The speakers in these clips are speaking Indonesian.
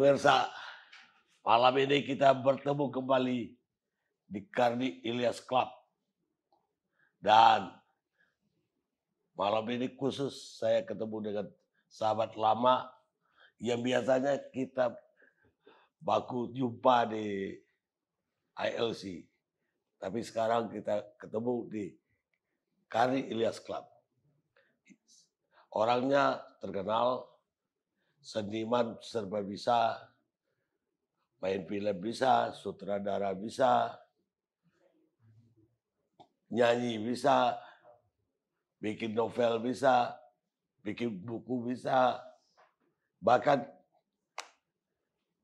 Pemirsa, malam ini kita bertemu kembali di Karni Ilyas Club. Dan malam ini khusus saya ketemu dengan sahabat lama yang biasanya kita baku jumpa di ILC. Tapi sekarang kita ketemu di Karni Ilyas Club. Orangnya terkenal, seniman serba bisa, main film bisa, sutradara bisa, nyanyi bisa, bikin novel bisa, bikin buku bisa, bahkan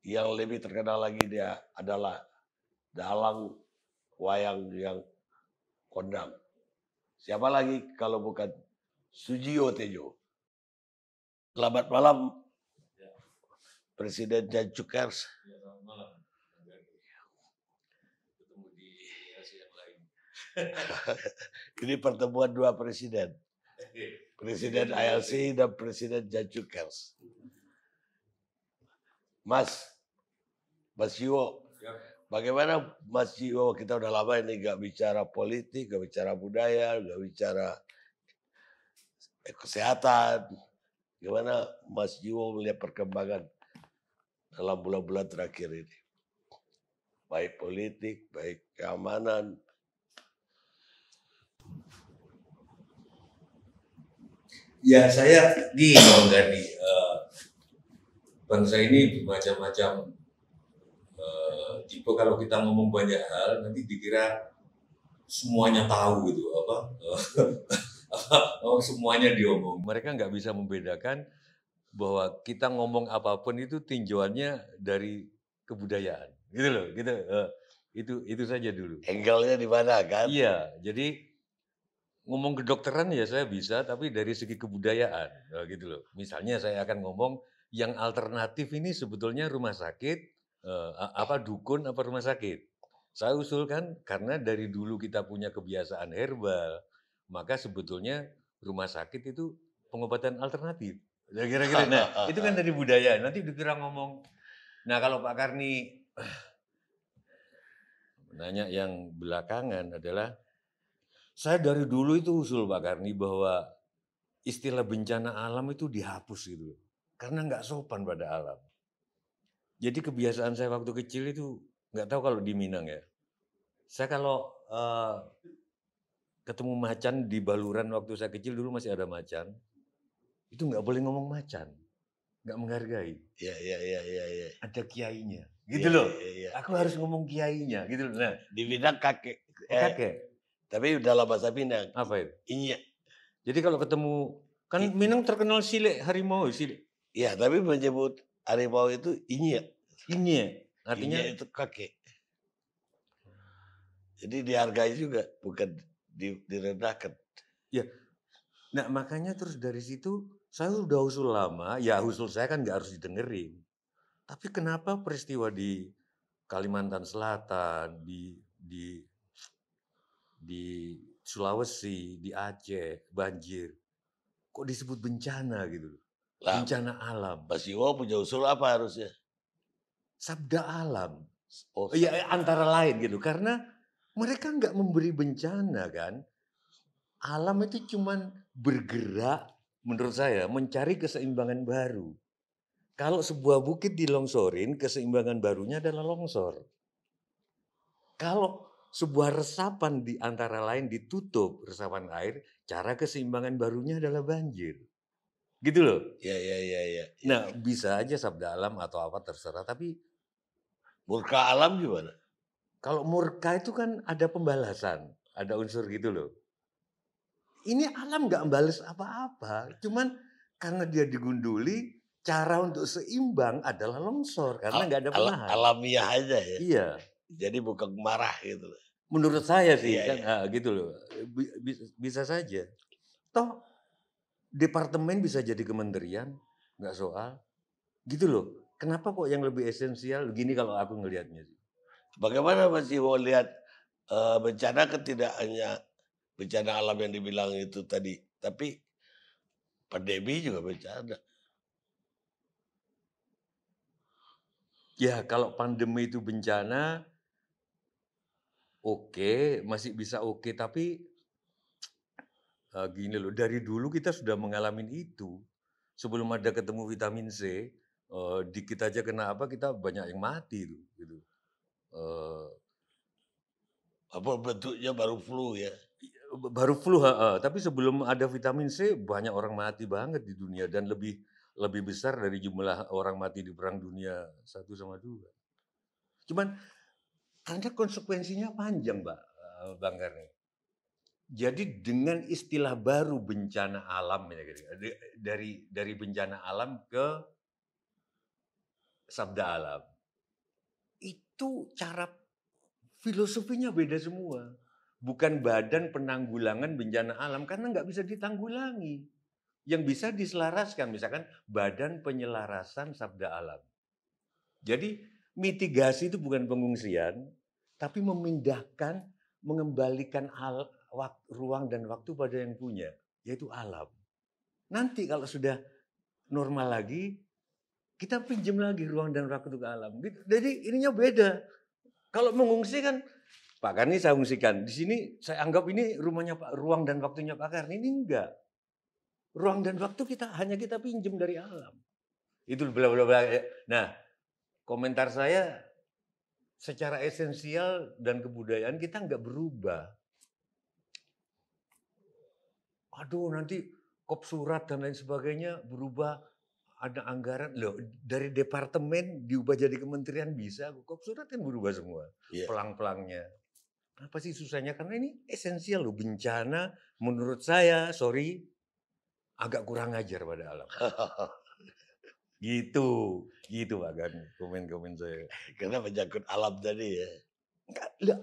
yang lebih terkenal lagi dia adalah dalang wayang yang kondang. Siapa lagi kalau bukan Sujiwo Tejo. Selamat malam, Presiden Jan Cukers. Ya, selamat malam. Ketemu di Asia yang lain. Ini pertemuan dua presiden. Presiden ILC dan Presiden Jan Cukers. Mas Jiwo, bagaimana Mas Jiwo? Kita udah lama ini gak bicara politik, gak bicara budaya, gak bicara kesehatan. Gimana Mas Jiwo melihat perkembangan dalam bulan-bulan terakhir ini? Baik politik, baik keamanan. Ya, saya di Bang Gani, bangsa ini bermacam-macam tipe. Kalau kita ngomong banyak hal, nanti dikira semuanya tahu gitu, semuanya diomong. Mereka nggak bisa membedakan bahwa kita ngomong apapun itu tinjauannya dari kebudayaan, gitu loh, gitu. Itu saja dulu. Angle-nya di mana kan? Iya, jadi ngomong kedokteran ya saya bisa, tapi dari segi kebudayaan, gitu loh. Misalnya saya akan ngomong yang alternatif ini sebetulnya rumah sakit, dukun apa rumah sakit. Saya usulkan karena dari dulu kita punya kebiasaan herbal, maka sebetulnya rumah sakit itu pengobatan alternatif. Kira-kira, nah itu kan dari budaya. Nanti dikira ngomong. Nah kalau Pak Karni nanya yang belakangan adalah, saya dari dulu itu usul Pak Karni bahwa istilah bencana alam itu dihapus gitu. Karena nggak sopan pada alam. Jadi kebiasaan saya waktu kecil itu, nggak tahu kalau di Minang ya. Saya kalau ketemu macan di Baluran waktu saya kecil, dulu masih ada macan. Itu nggak boleh ngomong macan. Nggak menghargai. Iya. Ada kiainya. Gitu loh. Iya. Aku harus ngomong kiainya. Gitu loh. Nah, Di Minang kakek. kakek. Tapi dalam bahasa Minang. Apa itu? Iya. Jadi kalau ketemu, kan Minang terkenal silek harimau, silek. Iya, tapi menyebut harimau itu inya. Inya, artinya Inya itu kakek. Jadi dihargai juga, bukan direndahkan. Ya, nah makanya terus dari situ saya udah usul lama, ya usul saya kan nggak harus didengerin. Tapi kenapa peristiwa di Kalimantan Selatan, di Sulawesi, di Aceh, banjir, kok disebut bencana gitu? Lah, Bencana alam. Mas Jiwo punya usul apa harusnya? Sabda alam. Oh, Ya antara lain gitu, karena mereka nggak memberi bencana kan. Alam itu cuman bergerak, menurut saya, mencari keseimbangan baru. Kalau sebuah bukit dilongsorin, keseimbangan barunya adalah longsor. Kalau sebuah resapan di antara lain ditutup, resapan air, cara keseimbangan barunya adalah banjir. Gitu loh. Iya. Nah, bisa aja sabda alam atau apa terserah, tapi murka alam gimana? kalau murka itu kan ada pembalasan, ada unsur gitu loh. Ini alam nggak membalas apa-apa, cuman karena dia digunduli, cara untuk seimbang adalah longsor karena nggak ada penahan. Alamiah aja ya. Iya. Jadi bukan marah gitu. Menurut saya sih Iya. gitu loh. Bisa saja. Toh departemen bisa jadi kementerian, nggak soal. Gitu loh. Kenapa kok yang lebih esensial? Gini kalau aku ngelihatnya sih. Bagaimana Mas Jiwo lihat bencana kan tidak hanya bencana alam yang dibilang itu tadi, tapi pandemi juga bencana. Ya kalau pandemi itu bencana, oke, masih bisa oke, tapi gini loh, dari dulu kita sudah mengalami itu. Sebelum ada ketemu vitamin C, dikit aja kena apa, kita banyak yang mati tuh, gitu. Eee, Apa bentuknya baru flu ya? Baru flu heeh, tapi sebelum ada vitamin C, banyak orang mati banget di dunia dan lebih lebih besar dari jumlah orang mati di Perang Dunia I sama II. Cuman karena konsekuensinya panjang, Bang Karni. Jadi dengan istilah baru bencana alam ya gitu, dari bencana alam ke sabda alam. Itu cara filosofinya beda semua. Bukan Badan Penanggulangan Bencana Alam karena nggak bisa ditanggulangi. Yang bisa diselaraskan, misalkan Badan Penyelarasan Sabda Alam. Jadi mitigasi itu bukan pengungsian, tapi memindahkan, mengembalikan ruang dan waktu pada yang punya, yaitu alam. Nanti kalau sudah normal lagi, kita pinjam lagi ruang dan waktu ke alam. Gitu. Jadi ininya beda. Kalau mengungsi kan, Pak Karni saya ungsikan. Di sini saya anggap ini rumahnya Pak, ruang dan waktunya Pak Karni. Ini enggak. Ruang dan waktu hanya kita pinjam dari alam. Itu bla bla bla. Nah, komentar saya secara esensial dan kebudayaan kita nggak berubah. Aduh nanti kop surat dan lain sebagainya berubah, ada anggaran loh dari departemen diubah jadi kementerian bisa, kop surat kan berubah semua, Iya. pelang-pelangnya. Apa sih susahnya? Karena ini esensial loh, bencana menurut saya, sorry, agak kurang ajar pada alam. Gitu, gitu Pak Gani, komen-komen saya. Karena menyangkut alam tadi ya. Enggak, lah,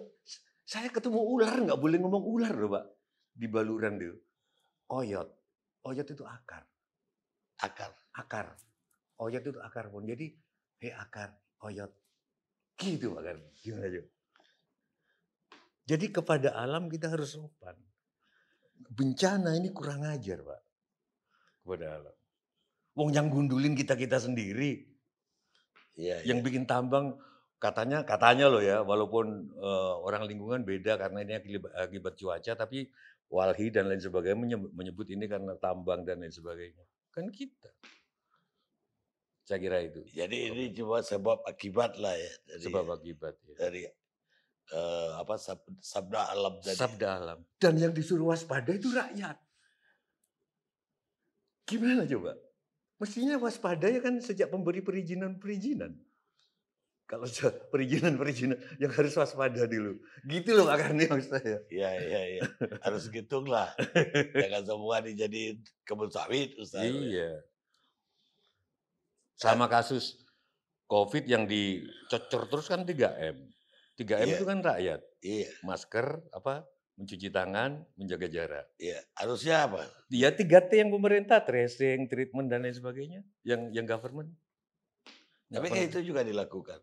saya ketemu ular nggak boleh ngomong ular loh Pak, di Baluran tuh. Oyot, oyot itu akar, Akar. akar. Oyot itu akar pohon. Jadi, hei akar, oyot. Gitu Pak Gani, gimana aja? Jadi kepada alam kita harus sopan. Bencana ini kurang ajar Pak, kepada alam. Wong yang gundulin kita-kita sendiri, Iya, yang iya. bikin tambang katanya loh ya, walaupun orang lingkungan beda karena ini akibat cuaca, tapi Walhi dan lain sebagainya menyebut ini karena tambang dan lain sebagainya. Kan kita. Saya kira itu. Jadi ini cuma sebab akibat lah ya Sebab akibat ya. dari apa sabda alam tadi. Sabda alam. Dan yang disuruh waspada itu rakyat. Gimana coba? Mestinya waspada ya kan sejak pemberi perizinan. Kalau perizinan yang harus waspada dulu. Gitu loh Pak Karni maksud saya. Iya, iya, iya. Harus hitung lah. Jangan semua dijadiin kebun sawit Ustaz. Iya. Sama kasus COVID yang dicocor terus kan 3M. 3M Iya. itu kan rakyat. Iya, Masker, mencuci tangan, menjaga jarak. iya. Harusnya apa? Ya 3T yang pemerintah, tracing, treatment dan lain sebagainya, yang government. Tapi kan itu juga dilakukan.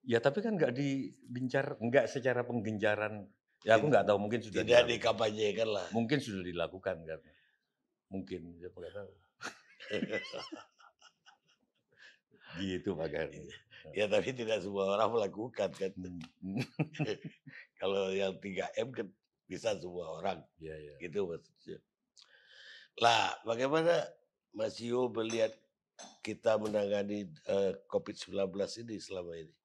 Ya tapi kan nggak secara penggencaran. Ya aku nggak tahu, mungkin sudah Tidak dilakukan. dikampanyekan lah. Mungkin sudah dilakukan kan. Mungkin, saya nggak tahu. Gitu Pak Karni. Ya tapi tidak semua orang melakukan kan. Kalau yang 3M kan bisa semua orang. Iya, iya. Gitu maksudnya. Lah, bagaimana Mas Yo melihat kita menangani COVID-19 ini selama ini?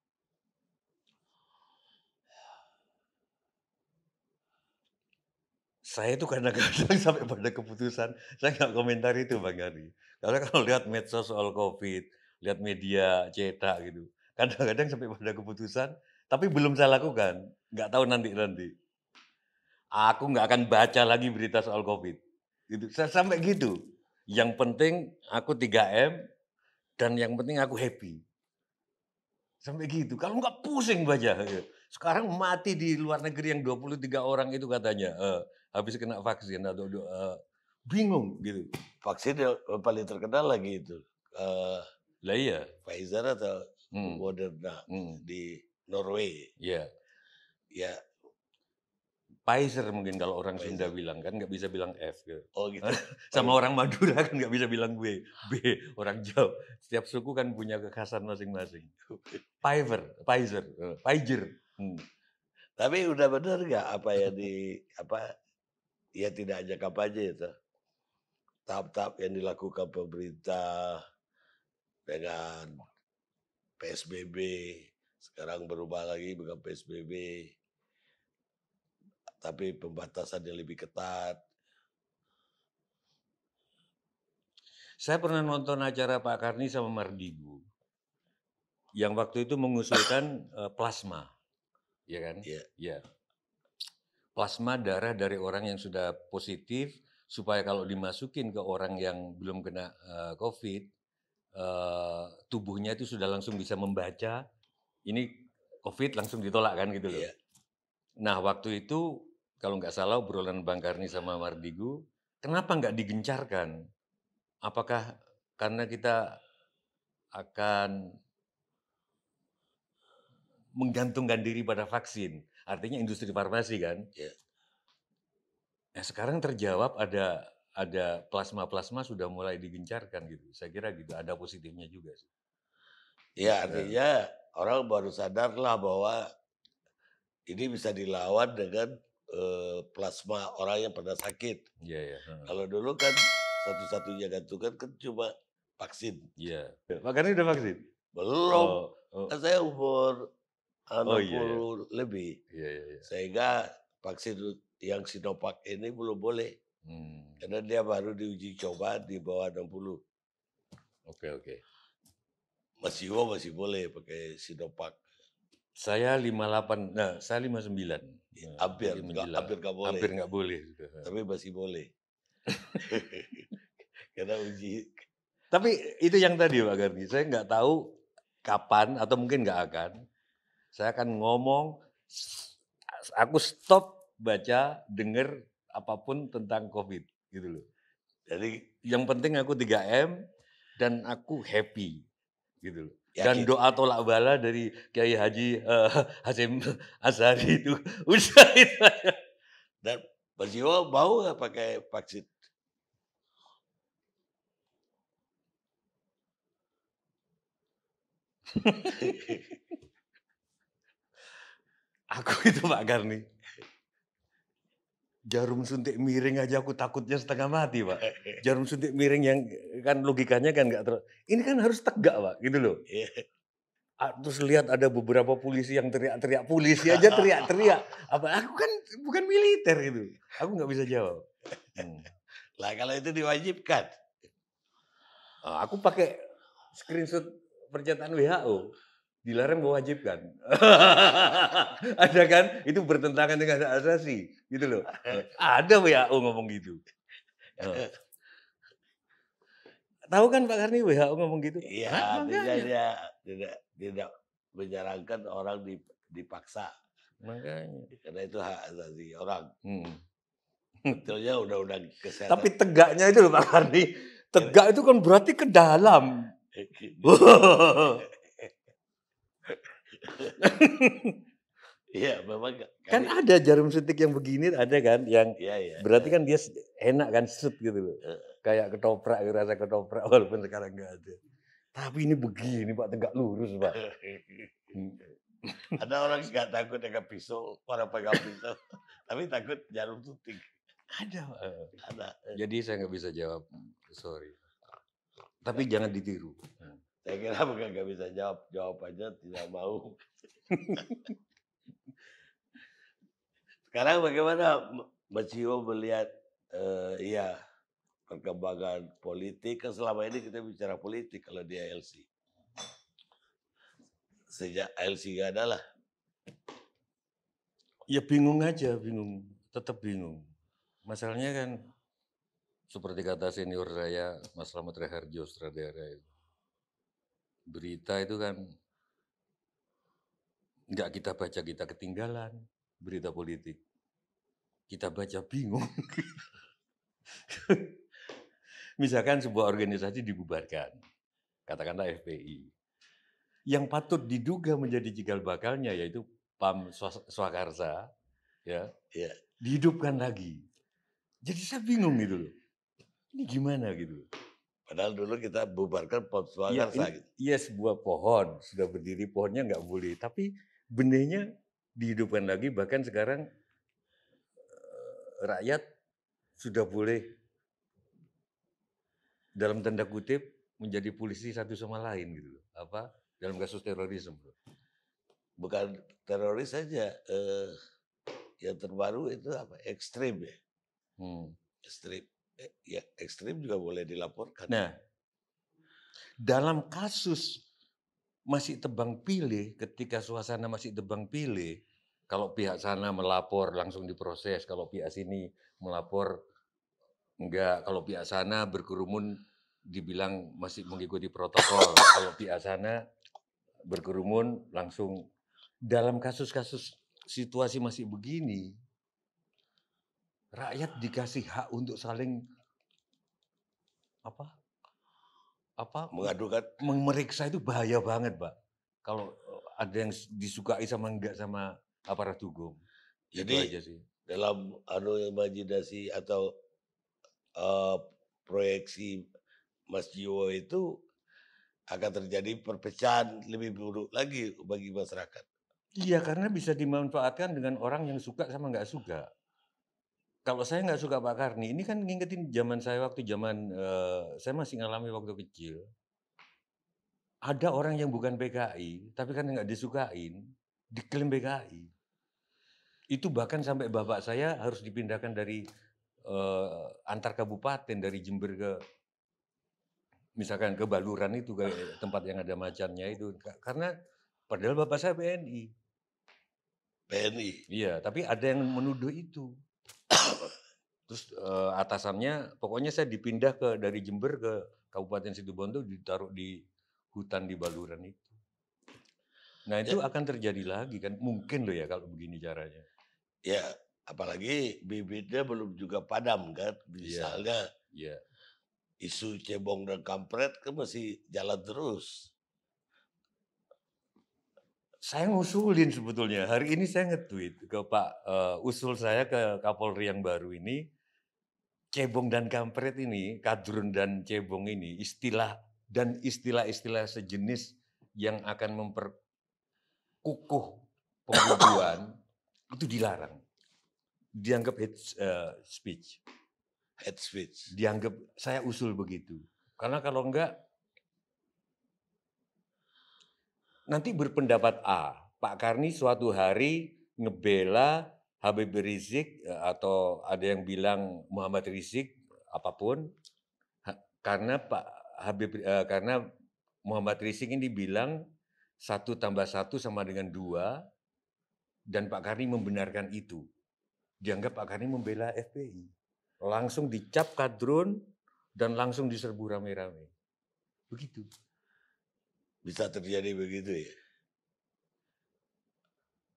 Saya itu kadang-kadang sampai pada keputusan, saya nggak komentar itu Bang Gani. Karena kalau lihat medsos soal COVID, lihat media cetak gitu, kadang-kadang sampai pada keputusan, tapi belum saya lakukan, nggak tahu nanti. Aku nggak akan baca lagi berita soal COVID. Gitu. Sampai gitu. Yang penting aku 3M dan yang penting aku happy. Sampai gitu. Kalau nggak pusing baca. Sekarang mati di luar negeri yang 23 orang itu katanya habis kena vaksin atau bingung gitu. Vaksin yang paling terkenal lagi itu. Lah iya. Pfizer atau Moderna di Norway. Iya. Ya, Pfizer mungkin kalau orang Sunda Pfizer. bilang kan, nggak bisa bilang F gitu. Oh gitu. Sama orang Madura kan nggak bisa bilang B. Orang Jawa. Setiap suku kan punya kekhasan masing-masing. Pfizer. Tapi udah benar nggak apa yang ya tidak hanya kampanye itu, tahap-tahap yang dilakukan pemerintah dengan PSBB, sekarang berubah lagi bukan PSBB, tapi pembatasan yang lebih ketat. Saya pernah nonton acara Pak Karni sama Mardigu, yang waktu itu mengusulkan plasma, ya kan? Iya. Ya. Plasma darah dari orang yang sudah positif, supaya kalau dimasukin ke orang yang belum kena COVID, tubuhnya itu sudah langsung bisa membaca, ini COVID langsung ditolak kan gitu loh. Iya. Nah waktu itu kalau nggak salah obrolan Bang Karni sama Mardigu, kenapa nggak digencarkan? Apakah karena kita akan menggantungkan diri pada vaksin, artinya industri farmasi kan? Iya. Nah sekarang terjawab ada plasma sudah mulai digencarkan gitu. Saya kira gitu, ada positifnya juga sih. Ya artinya orang baru sadarlah bahwa ini bisa dilawan dengan plasma orang yang pernah sakit. Iya ya. Kalau dulu kan satu-satunya gantungan kan cuma vaksin. Iya. Pak Karni udah vaksin? Belum. Oh. Kan saya umur Oh iya ya. 60 lebih. Iya iya iya. Sehingga vaksin yang Sinovac ini belum boleh. Karena dia baru diuji coba di bawah 60. Oke. Mas Iwo masih boleh pakai Sinovac. Saya 58, nah saya 59. Hampir jadi nggak boleh. Hampir nggak boleh. Tapi masih boleh. Karena uji. Tapi itu yang tadi Pak Garni, saya nggak tahu kapan atau mungkin nggak akan. Saya akan ngomong, aku stop baca, denger apapun tentang COVID gitu loh. Jadi Yang penting aku 3M dan aku happy gitu loh. Dan yakin. doa tolak bala dari Kiai Haji Hasyim Asy'ari itu udah itu aja. Dan Mas Iwo mau nggak pakai vaksin? Aku itu Pak Garni, jarum suntik miring aja aku takutnya setengah mati Pak. Jarum suntik miring yang kan logikanya kan nggak terus. Ini kan harus tegak Pak, gitu loh. Iya. Terus lihat ada beberapa polisi yang teriak-teriak, polisi aja teriak-teriak. Apa aku kan bukan militer gitu. Aku nggak bisa jawab. Lah kalau itu diwajibkan. Aku pakai screenshot pernyataan WHO. Dilarang mewajibkan. Ada kan? Itu bertentangan dengan hak asasi, gitu loh. Ada WHO ngomong gitu. Tahu kan Pak Karni WHO ngomong gitu? Iya, artinya dia tidak menyarankan orang dipaksa. Makanya. Karena itu hak asasi orang. Betulnya undang-undang kesehatan. Tapi tegaknya itu loh Pak Karni. Tegak itu kan berarti ke dalam. Iya, memang Kan ada jarum suntik yang begini ada kan, yang Iya. berarti kan dia enak kan, set gitu loh. Kayak ketoprak, rasa ketoprak walaupun sekarang nggak ada. Tapi ini begini Pak, tegak lurus Pak. Ada orang nggak takut dengan pisau, orang pegang pisau, tapi takut jarum suntik. Ada Pak. Ada. Jadi saya nggak bisa jawab, sorry. Tapi jangan ditiru. Saya kira bukan nggak bisa jawab, jawabannya tidak mau. Sekarang bagaimana Mas Iwo melihat perkembangan politik? Kan selama ini kita bicara politik kalau di ALC. Sejak ALC nggak ada lah. Ya bingung aja, tetap bingung. Masalahnya kan seperti kata senior saya, Mas Slamet Raharjo, sutradara itu. Berita itu kan nggak kita baca, kita ketinggalan berita politik. Kita baca bingung. Misalkan sebuah organisasi dibubarkan, katakanlah FPI. Yang patut diduga menjadi cikal bakalnya yaitu PAM Swakarsa, ya. dihidupkan lagi. Jadi saya bingung gitu loh. Ini gimana gitu. Padahal dulu kita bubarkan pohon Iya, Swakarsa ini gitu. iya sebuah pohon, sudah berdiri pohonnya nggak boleh, tapi benihnya dihidupkan lagi, bahkan sekarang rakyat sudah boleh dalam tanda kutip menjadi polisi satu sama lain gitu loh. Apa dalam kasus terorisme. Bukan teroris saja, yang terbaru itu apa, ekstrim ya, Hmm. ekstrim. Ya ekstrim juga boleh dilaporkan. Nah, dalam kasus masih tebang pilih, ketika suasana masih tebang pilih, kalau pihak sana melapor langsung diproses, kalau pihak sini melapor enggak, kalau pihak sana berkerumun dibilang masih mengikuti protokol, kalau pihak sana berkerumun langsung. Dalam kasus-kasus situasi masih begini, rakyat dikasih hak untuk saling apa apa Mengadukan. memeriksa itu bahaya banget, Pak. Kalau ada yang disukai sama enggak sama aparat hukum. Itu Jadi aja sih. dalam imajinasi atau proyeksi Mas Jiwo itu akan terjadi perpecahan lebih buruk lagi bagi masyarakat. Iya, karena bisa dimanfaatkan dengan orang yang suka sama nggak suka. Kalau saya nggak suka Pak Karni, ini kan ngingetin zaman saya waktu zaman saya masih ngalami waktu kecil. Ada orang yang bukan PKI, tapi kan nggak disukain, diklaim PKI. Itu bahkan sampai bapak saya harus dipindahkan dari antar kabupaten, dari Jember ke misalkan ke Baluran itu, kayak tempat yang ada macannya itu. Karena padahal bapak saya PNI. PNI. Iya, tapi ada yang menuduh itu. Terus atasannya, pokoknya saya dipindah dari Jember ke Kabupaten Situbondo, ditaruh di hutan di Baluran itu. Nah itu Ya, akan terjadi lagi kan, mungkin loh ya kalau begini caranya. ya apalagi bibitnya belum juga padam kan. Iya, Misalnya iya. isu cebong dan kampret kan masih jalan terus. Saya ngusulin sebetulnya, hari ini saya nge-tweet ke Pak, usul saya ke Kapolri yang baru ini, cebong dan kampret ini, kadrun dan cebong ini, istilah dan istilah-istilah sejenis yang akan memperkukuh pembunuhan itu dilarang. Dianggap hate speech. Head speech. Dianggap, saya usul begitu. Karena kalau enggak, nanti berpendapat A, Pak Karni suatu hari ngebela Habib Rizik atau ada yang bilang Muhammad Rizik apapun karena karena Muhammad Rizik ini bilang 1+1 sama dengan 2 dan Pak Karni membenarkan itu. Dianggap Pak Karni membela FPI. Langsung dicap kadrun dan langsung diserbu rame-rame. Begitu. Bisa terjadi begitu ya.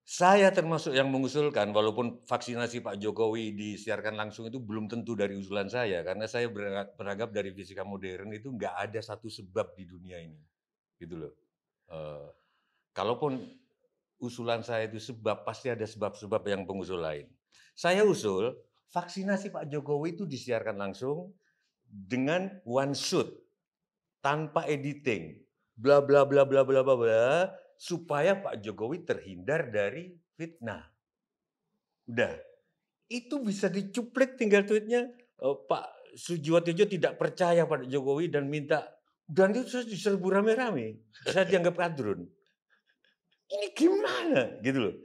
Saya termasuk yang mengusulkan, walaupun vaksinasi Pak Jokowi disiarkan langsung itu belum tentu dari usulan saya, karena saya beranggap dari fisika modern itu nggak ada satu sebab di dunia ini, gitu loh. Kalaupun usulan saya itu sebab, pasti ada sebab-sebab yang pengusul lain. Saya usul vaksinasi Pak Jokowi itu disiarkan langsung dengan one shot, tanpa editing, bla bla bla bla bla bla bla, supaya Pak Jokowi terhindar dari fitnah. Udah, itu bisa dicuplik tinggal tweetnya Pak Sujiwotejo tidak percaya pada Jokowi dan minta, dan itu terus diserbu rame-rame. Saya dianggap kadrun. Ini gimana gitu loh.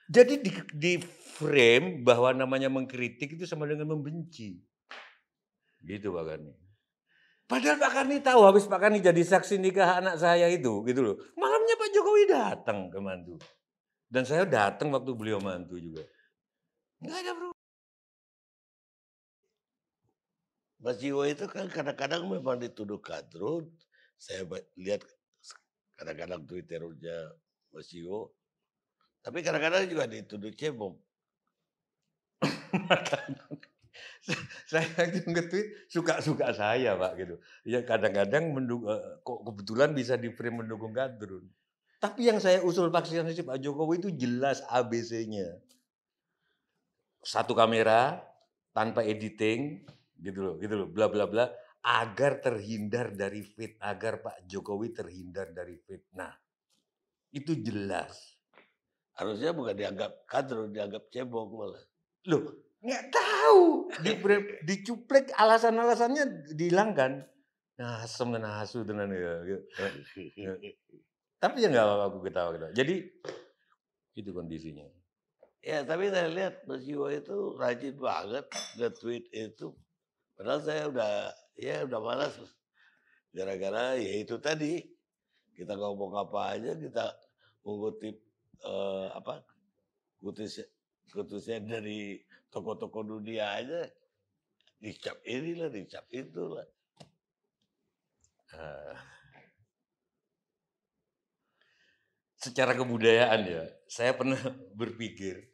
Jadi di frame bahwa namanya mengkritik itu sama dengan membenci. Gitu Pak Karni. Padahal Pak Karni tahu habis Pak Karni jadi saksi nikah anak saya itu, gitu loh. Malamnya Pak Jokowi datang ke mantu. Dan saya datang waktu beliau mantu juga. Enggak ada bro. Mas Jiwo itu kan kadang-kadang memang dituduh kadrun. Saya lihat kadang-kadang Twitternya Mas Jiwo. Tapi kadang-kadang juga dituduh cebong. Saya itu nge-tweet suka-suka saya Pak gitu. Ya kadang-kadang kok kebetulan bisa di frame mendukung kadrun. Tapi yang saya usul vaksinasi Pak Jokowi itu jelas ABC-nya. Satu kamera, tanpa editing, gitu loh, bla bla bla, agar terhindar dari agar Pak Jokowi terhindar dari fitnah. Itu jelas. Harusnya bukan dianggap kader, dianggap cebong malah. Loh, nggak tahu. Dicuplek alasan-alasannya dihilangkan. Nah, asem dan asu tenan ya. Tapi ya nggak apa-apa, aku ketawa-ketawa. Jadi itu kondisinya. Ya, tapi saya lihat Mas Jiwo itu rajin banget nge-tweet itu. Padahal saya udah malas. Gara-gara ya itu tadi, kita ngomong apa aja, kita mengutip apa, kutusnya dari tokoh-tokoh dunia aja, dicap inilah, dicap itulah. Secara kebudayaan ya, saya pernah berpikir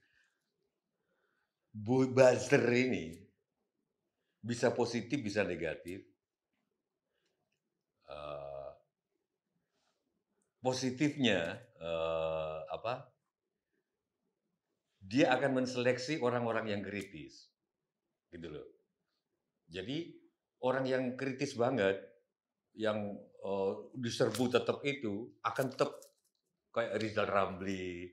buzzer ini bisa positif, bisa negatif. Positifnya dia akan menseleksi orang-orang yang kritis, gitu loh. Jadi orang yang kritis banget, yang diserbu tetap itu akan tetap kayak Rizal Ramli,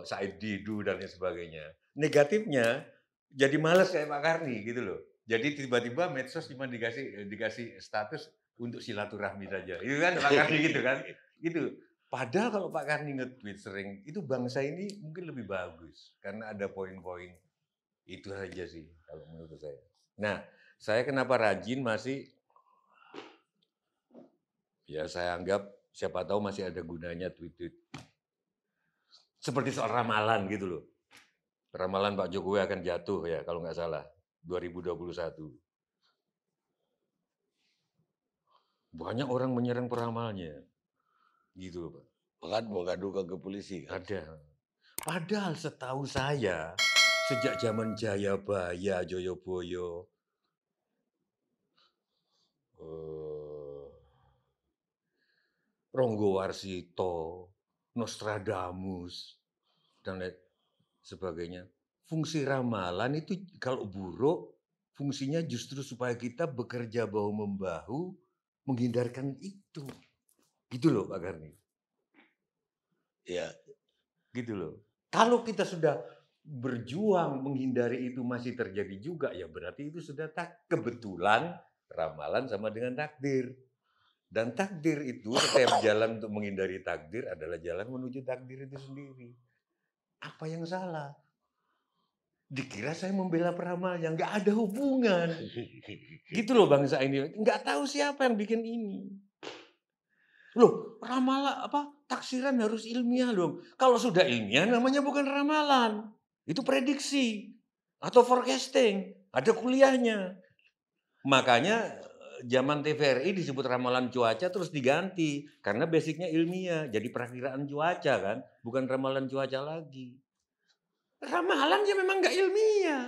Said Didu dan lain sebagainya. Negatifnya jadi males kayak Pak Karni gitu loh. Jadi tiba-tiba medsos cuma dikasih status untuk silaturahmi saja. Itu kan Pak Karni gitu kan. Gitu. Padahal kalau Pak Karni nge-tweet sering, itu bangsa ini mungkin lebih bagus karena ada poin-poin itu saja sih kalau menurut saya. Nah, saya kenapa rajin masih ya saya anggap siapa tahu masih ada gunanya tweet-tweet. Seperti soal ramalan gitu loh. Ramalan Pak Jokowi akan jatuh ya kalau nggak salah 2021. Banyak orang menyerang peramalnya. Gitu loh Pak. Bahkan mau ngadu ke polisi kan. Ada. Padahal setahu saya sejak zaman Jayabaya, Joyoboyo, Ronggo Warsito, Nostradamus, dan lain sebagainya. Fungsi ramalan itu kalau buruk, fungsinya justru supaya kita bekerja bahu-membahu, menghindarkan itu. Gitu loh Pak Karni. Ya. Gitu loh. Kalau kita sudah berjuang menghindari itu masih terjadi juga, ya berarti itu sudah kebetulan ramalan sama dengan takdir. Dan takdir itu, setiap jalan untuk menghindari takdir adalah jalan menuju takdir itu sendiri. Apa yang salah? Dikira saya membela peramal yang nggak ada hubungan. Gitu loh bangsa ini. Nggak tahu siapa yang bikin ini. Loh, ramalan taksiran harus ilmiah dong. Kalau sudah ilmiah namanya bukan ramalan. Itu prediksi atau forecasting. Ada kuliahnya. Makanya zaman TVRI disebut ramalan cuaca terus diganti karena basicnya ilmiah. Jadi perakiraan cuaca kan, bukan ramalan cuaca lagi. Ramalan ya memang nggak ilmiah.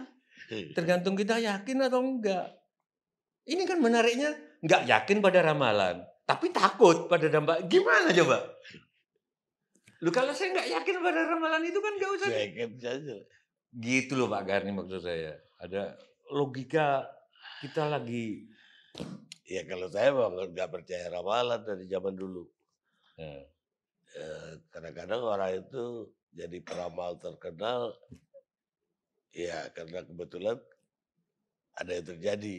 Tergantung kita yakin atau enggak. Ini kan menariknya nggak yakin pada ramalan, tapi takut pada dampak. Gimana coba? Lu kalau saya nggak yakin pada ramalan itu kan nggak usah. Yakin saja. Gitu loh Pak Garni maksud saya. Ada logika kita lagi. Ya kalau saya nggak percaya ramalan dari zaman dulu. Kadang-kadang orang itu jadi peramal terkenal, ya karena kebetulan ada yang terjadi.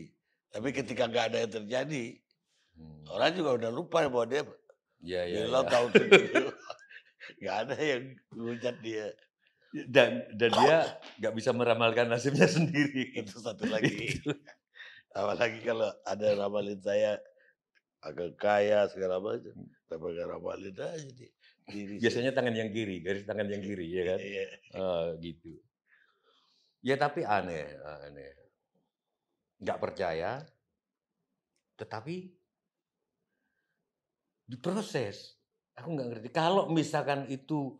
Tapi ketika nggak ada yang terjadi, orang juga udah lupa bahwa dia bilang tahun segitu. Nggak ada yang ngujat dia. Dan dia nggak bisa meramalkan nasibnya sendiri. Itu satu lagi. Apalagi kalau ada ramalin saya agak kaya segala macam, tapi nggak ramalin aja diri. Biasanya tangan yang kiri, garis tangan yang kiri, ya kan? Gitu. Ya tapi aneh. Nggak percaya, tetapi diproses. Aku nggak ngerti. Kalau misalkan itu,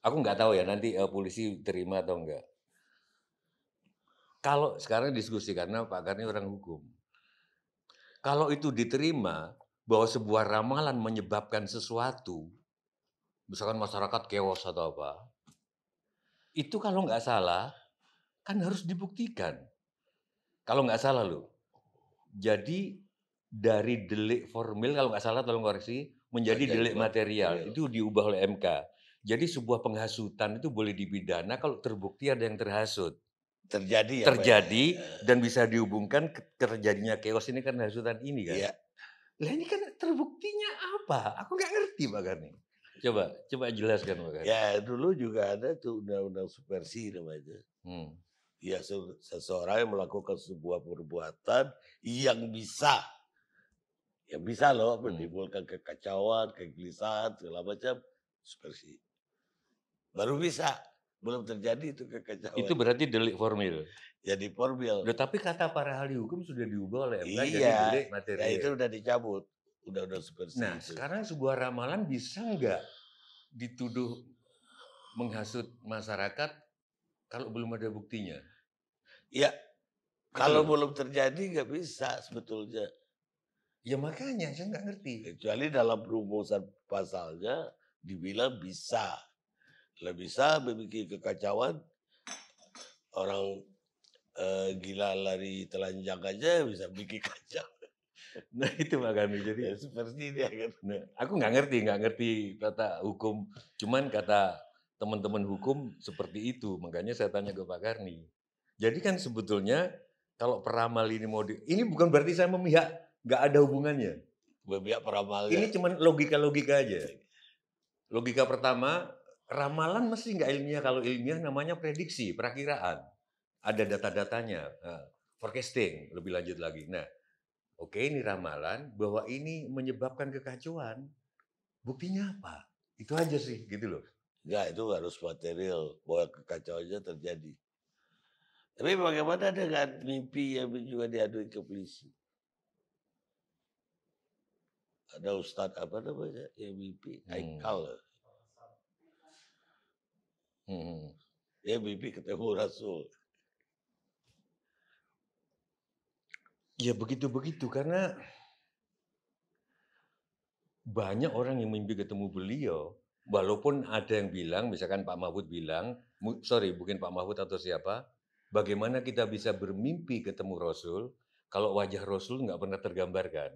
aku nggak tahu ya nanti polisi terima atau enggak. Kalau sekarang diskusi karena Pak Karni orang hukum. Kalau itu diterima bahwa sebuah ramalan menyebabkan sesuatu, misalkan masyarakat keos atau apa, itu kalau nggak salah kan harus dibuktikan. Kalau nggak salah loh. Jadi dari delik formil kalau nggak salah tolong koreksi menjadi Menjadi delik material material. itu diubah oleh MK. Jadi sebuah penghasutan itu boleh dipidana kalau terbukti ada yang terhasut. Terjadi apa ya? Terjadi dan bisa dihubungkan ke terjadinya chaos ini kan hasutan ini kan. Iya. Lah ini kan terbuktinya apa? Aku nggak ngerti Pak Karni. Coba jelaskan Pak Karni. Ya dulu juga ada tuh undang-undang subversi namanya. Hmm. Ya seseorang yang melakukan sebuah perbuatan yang bisa loh menimbulkan kekacauan, kegelisahan segala macam, subversi. Baru bisa, belum terjadi itu Itu kekacauan. berarti delik formil. Jadi formil. Loh, tapi kata para ahli hukum sudah diubah oleh MK jadi Iya, delik ya material. itu udah dicabut, undang-undang subversi Nah, itu. sekarang sebuah ramalan bisa nggak dituduh menghasut masyarakat kalau belum ada buktinya? Ya, Gitu kalau loh. belum terjadi nggak bisa sebetulnya. Ya makanya saya nggak ngerti. Kecuali dalam rumusan pasalnya dibilang bisa. Kalau bisa membuat kekacauan, orang gila lari telanjang aja bisa bikin kacau. Nah itu Pak Karni. Jadi Ya, seperti dia kan. nah, aku nggak ngerti tata hukum. Cuman kata teman-teman hukum seperti itu. Makanya saya tanya ke Pak Karni. Jadi kan sebetulnya kalau peramal ini mau ini bukan berarti saya memihak, nggak ada hubungannya. Berpihak peramalnya. Ini cuman logika-logika aja. Logika pertama, ramalan mesti nggak ilmiah. Kalau ilmiah namanya prediksi, perakiraan. Ada data-datanya, forecasting lebih lanjut lagi. Nah, oke ini ramalan bahwa ini menyebabkan kekacauan. Buktinya apa? Itu aja sih, gitu loh. Enggak, itu harus material bahwa kekacauannya terjadi. Tapi bagaimana dengan mimpi yang juga diaduin ke polisi? Ada Ustadz apa namanya yang mimpi Aikal. Dia mimpi ketemu Rasul. Ya begitu-begitu karena banyak orang yang mimpi ketemu beliau. Walaupun ada yang bilang, misalkan Pak Mahfud bilang, bukan Pak Mahfud atau siapa, bagaimana kita bisa bermimpi ketemu Rasul kalau wajah Rasul nggak pernah tergambarkan?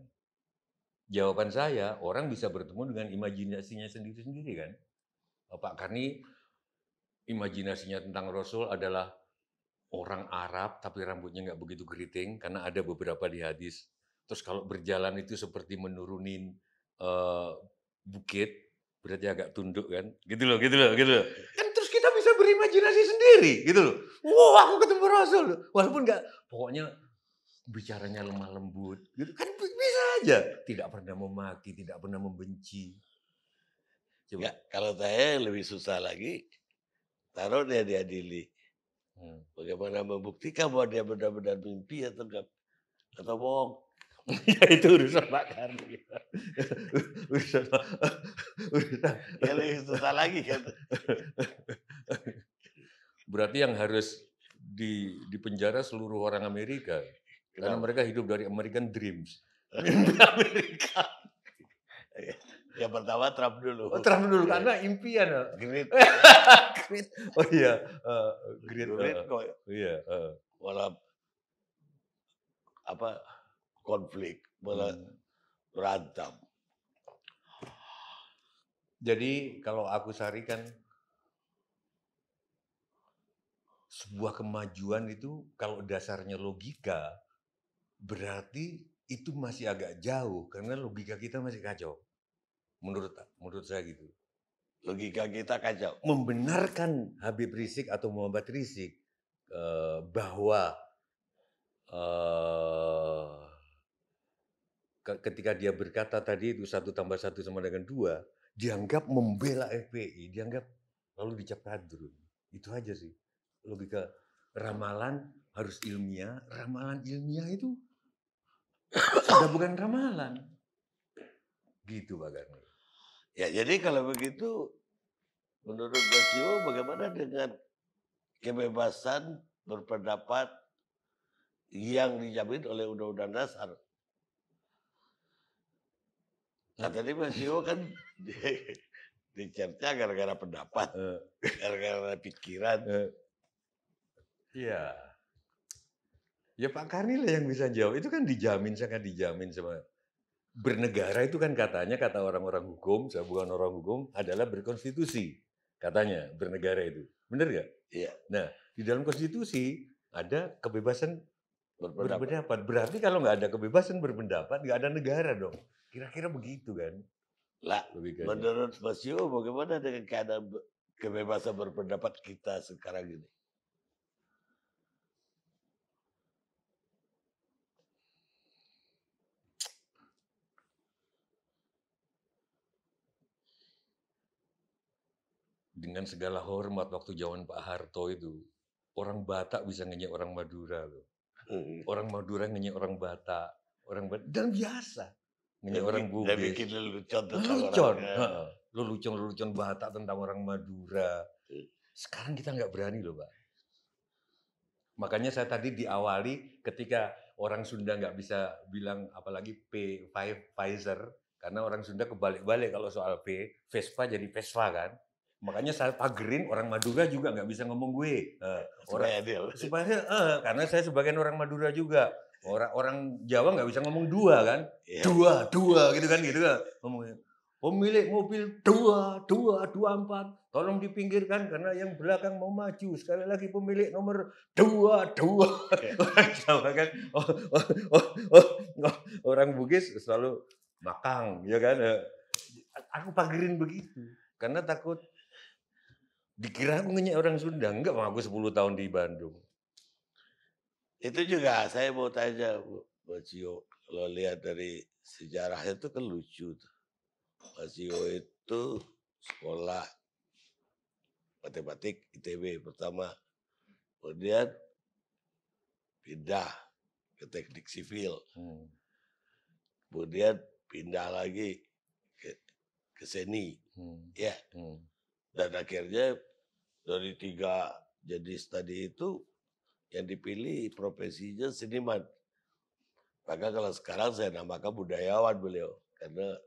Jawaban saya, orang bisa bertemu dengan imajinasinya sendiri-sendiri kan. Pak Karni, imajinasinya tentang Rasul adalah orang Arab tapi rambutnya nggak begitu keriting karena ada beberapa di hadis. Terus kalau berjalan itu seperti menurunin bukit, berarti agak tunduk kan? Gitu loh. Kan terus kita bisa berimajinasi sendiri, gitu loh. Wah, aku ketemu Rasul. Walaupun nggak, pokoknya bicaranya lemah lembut, gitu kan bisa aja. Tidak pernah memaki, tidak pernah membenci. Coba. Ya, kalau saya yang lebih susah lagi, taruh dia diadili. Bagaimana membuktikan bahwa dia benar-benar mimpi atau enggak, atau bohong? Ya itu urusan Pak Karni. urusan Ya lebih susah lagi kan. Berarti yang harus dipenjara seluruh orang Amerika. Karena mereka hidup dari American Dreams. Mimpi Amerika. Yang pertama Trump dulu. Oh, Trump dulu karena impian. Great. Great. Oh iya, great. Kok. Iya, Malah apa konflik, malah berantem. Jadi kalau aku sarikan sebuah kemajuan itu kalau dasarnya logika berarti itu masih agak jauh karena logika kita masih kacau. Menurut saya gitu. Logika kita kacau. Membenarkan Habib Rizik atau Muhammad Rizik bahwa ketika dia berkata tadi itu 1 tambah 1 sama dengan 2, dianggap membela FPI, dianggap lalu dicap kadrun. Itu aja sih. Logika ramalan harus ilmiah, ramalan ilmiah itu sudah bukan ramalan. Gitu Pak Karni. Ya jadi kalau begitu menurut Mas Jiwo bagaimana dengan kebebasan berpendapat yang dijamin oleh Undang-Undang Dasar? Nah, tadi Mas Jiwo kan dicerca gara-gara pendapat, Eh, gara-gara pikiran. eh, Iya. Ya Pak Karni lah yang bisa jawab. Itu kan dijamin, sangat dijamin sama bernegara itu kan katanya, kata orang-orang hukum, saya bukan orang hukum, adalah berkonstitusi. Katanya bernegara itu. Bener nggak? Iya, Nah, di dalam konstitusi ada kebebasan berpendapat. berpendapat. Berarti kalau nggak ada kebebasan berpendapat, nggak ada negara dong. Kira-kira begitu kan Lah, logikanya. menurut Mas Yo, bagaimana dengan keadaan kebebasan berpendapat kita sekarang ini? Dengan segala hormat waktu zaman Pak Harto itu, orang Batak bisa ngenyek orang Madura loh. Orang Madura ngenyek orang Batak, dan biasa ngenyek orang Dan Bugis. bikin lelucon tentang Lelucon, orang. lelucon Batak tentang orang Madura. Sekarang kita nggak berani loh, Pak. Makanya saya tadi diawali ketika orang Sunda nggak bisa bilang apalagi Pfizer, karena orang Sunda kebalik-balik kalau soal Vespa jadi Vespa kan. Makanya saya pagerin orang Madura juga nggak bisa ngomong gue. Supaya karena saya sebagian orang Madura juga. Orang Jawa nggak bisa ngomong dua kan. Iya. Dua gitu kan ngomongnya. Pemilik mobil 224, tolong dipinggirkan karena yang belakang mau maju. Sekali lagi pemilik nomor 22. Orang Jawa kan, orang Bugis selalu makang, ya kan. Aku pagerin begitu, karena takut dikira aku ngenyek orang Sunda. Enggak, aku 10 tahun di Bandung. Itu juga saya mau tanya Mas Yo, kalau lihat dari sejarahnya itu kan lucu tuh. Mas Yo itu sekolah matematik ITB pertama, kemudian pindah ke teknik sivil, kemudian pindah lagi ke seni, ya, dan akhirnya dari 3 jenis tadi itu yang dipilih profesinya seniman. Maka kalau sekarang saya namakan budayawan beliau, karena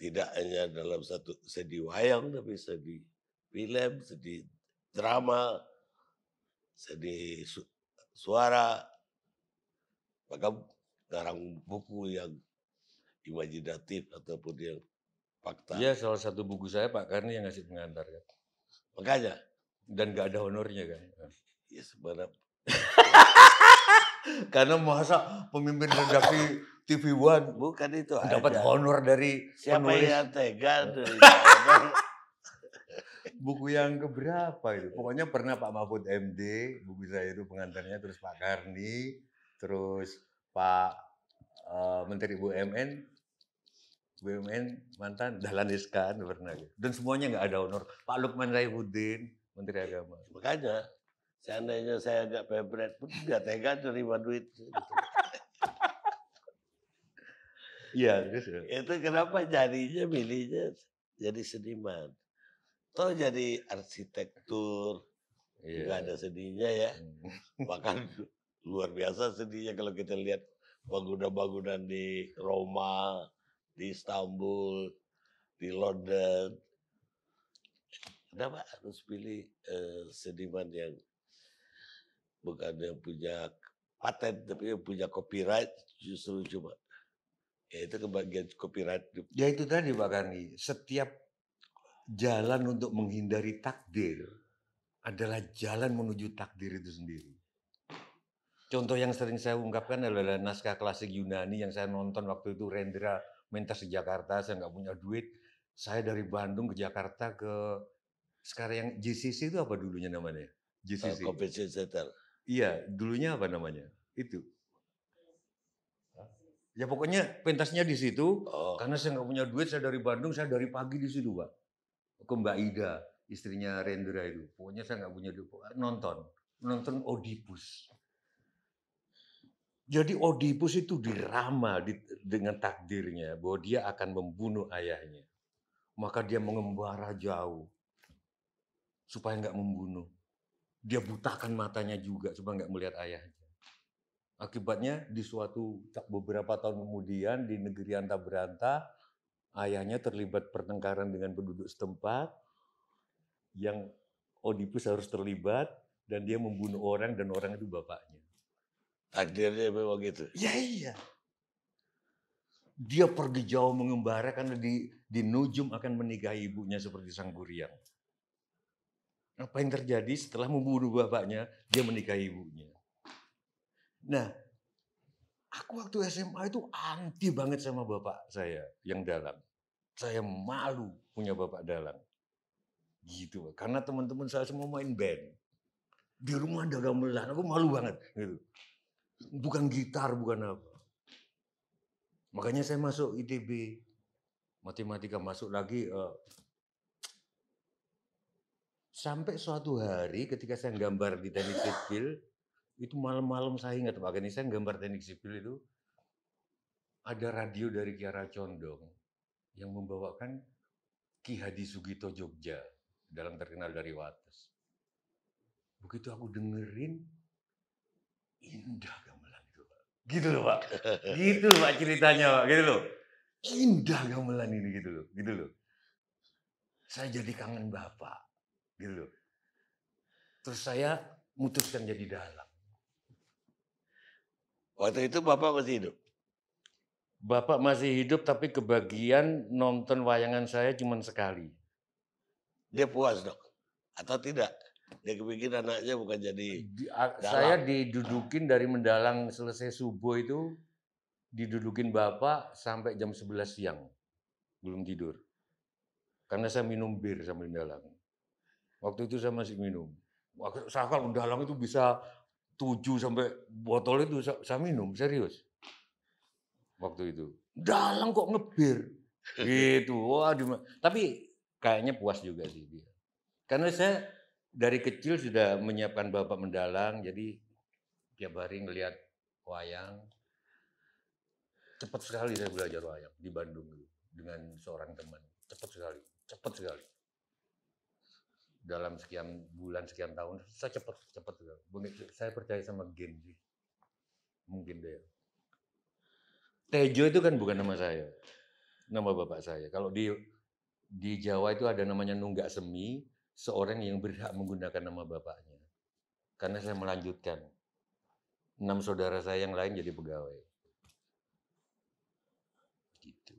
tidak hanya dalam satu seni wayang, tapi seni film, seni drama, seni suara, maka garang buku yang imajinatif ataupun yang fakta. Iya, salah satu buku saya Pak Karni yang ngasih pengantar kan. Makanya. Dan nggak ada honornya kan. Ya sebenarnya. Karena masa pemimpin redaksi TV One bukan itu dapat aja. honor dari siapa penulis. yang tega dari buku yang keberapa itu? Pokoknya pernah Pak Mahfud MD, buku saya itu pengantarnya, terus Pak Karni, terus Pak Menteri BUMN mantan Dahlan Iskan pernah gitu. Dan semuanya nggak ada honor. Pak Lukman Saifuddin, Menteri Agama. Makanya seandainya saya nggak pebret pun nggak tega terima duit. Iya, terus itu kenapa jadinya milihnya jadi seniman. Toh jadi arsitektur juga ada seninya ya. Bahkan luar biasa seninya kalau kita lihat bangunan-bangunan di Roma, di Istanbul, di London. Kenapa harus pilih seniman yang bukan yang punya paten tapi yang punya copyright, justru cuma ya itu kebagian copyright. Ya itu tadi Pak Karni, setiap jalan untuk menghindari takdir adalah jalan menuju takdir itu sendiri. Contoh yang sering saya ungkapkan adalah naskah klasik Yunani yang saya nonton waktu itu, Rendra mentas di Jakarta, saya nggak punya duit. Saya dari Bandung ke Jakarta ke sekarang yang GCC itu apa dulunya namanya? GCC. Convention Center. Iya, dulunya apa namanya? Itu. Ya pokoknya pentasnya di situ. Karena saya nggak punya duit, saya dari Bandung, saya dari pagi di situ Pak. Ke Mbak Ida, istrinya Rendra itu. Pokoknya saya nggak punya duit, nonton Oedipus. Jadi Oedipus itu diramal dengan takdirnya bahwa dia akan membunuh ayahnya. Maka dia mengembara jauh supaya nggak membunuh. Dia butakan matanya juga supaya nggak melihat ayahnya. Akibatnya di suatu beberapa tahun kemudian di negeri Anta Beranta, ayahnya terlibat pertengkaran dengan penduduk setempat, yang Oedipus harus terlibat, dan dia membunuh orang, dan orang itu bapaknya. Takdirnya memang gitu. Ya iya. Dia pergi jauh mengembara karena di Nujum akan menikahi ibunya seperti sang Buryang. Apa yang terjadi setelah membunuh bapaknya, dia menikahi ibunya. Nah, aku waktu SMA itu anti banget sama bapak saya yang dalang. Saya malu punya bapak dalang. Gitu. Karena teman-teman saya semua main band. Di rumah ada gamelan, aku malu banget. Gitu. Bukan gitar, bukan apa. Makanya saya masuk ITB. Matematika masuk lagi. Sampai suatu hari ketika saya gambar di teknik sipil, itu malam-malam saya ingat Pak Gani, saya gambar teknik sipil itu, ada radio dari Kiara Condong yang membawakan Ki Hadi Sugito Jogja, dalang terkenal dari Wates. Begitu aku dengerin, indah gamelan itu Pak. Gitu loh Pak. Gitu loh Pak ceritanya Pak, gitu loh. Indah gamelan ini gitu loh, gitu loh. Saya jadi kangen Bapak, gitu loh. Terus saya mutuskan jadi dalang. Waktu itu Bapak masih hidup? Bapak masih hidup tapi kebagian nonton wayangan saya cuma sekali. Dia puas dong? Atau tidak? Dia kepikir anaknya bukan jadi Saya dalang. didudukin dari mendalang selesai subuh itu, didudukin Bapak sampai jam 11 siang. Belum tidur. Karena saya minum bir sambil mendalang. Waktu itu saya masih minum. Saya kalau mendalang itu bisa 7 sampai botol itu saya minum, serius. Waktu itu. Dalang kok ngebir. Gitu. Wah, tapi kayaknya puas juga sih dia. Karena saya dari kecil sudah menyiapkan Bapak mendalang, jadi tiap hari ngelihat wayang. Cepat sekali saya belajar wayang di Bandung dengan seorang teman. Cepat sekali. Dalam sekian bulan, sekian tahun, saya cepat sekali. Saya percaya sama gen sih. Mungkin deh. Tejo itu kan bukan nama saya, nama bapak saya. Kalau di Jawa itu ada namanya nunggak semi, seorang yang berhak menggunakan nama bapaknya. Karena saya melanjutkan. 6 saudara saya yang lain jadi pegawai. Gitu.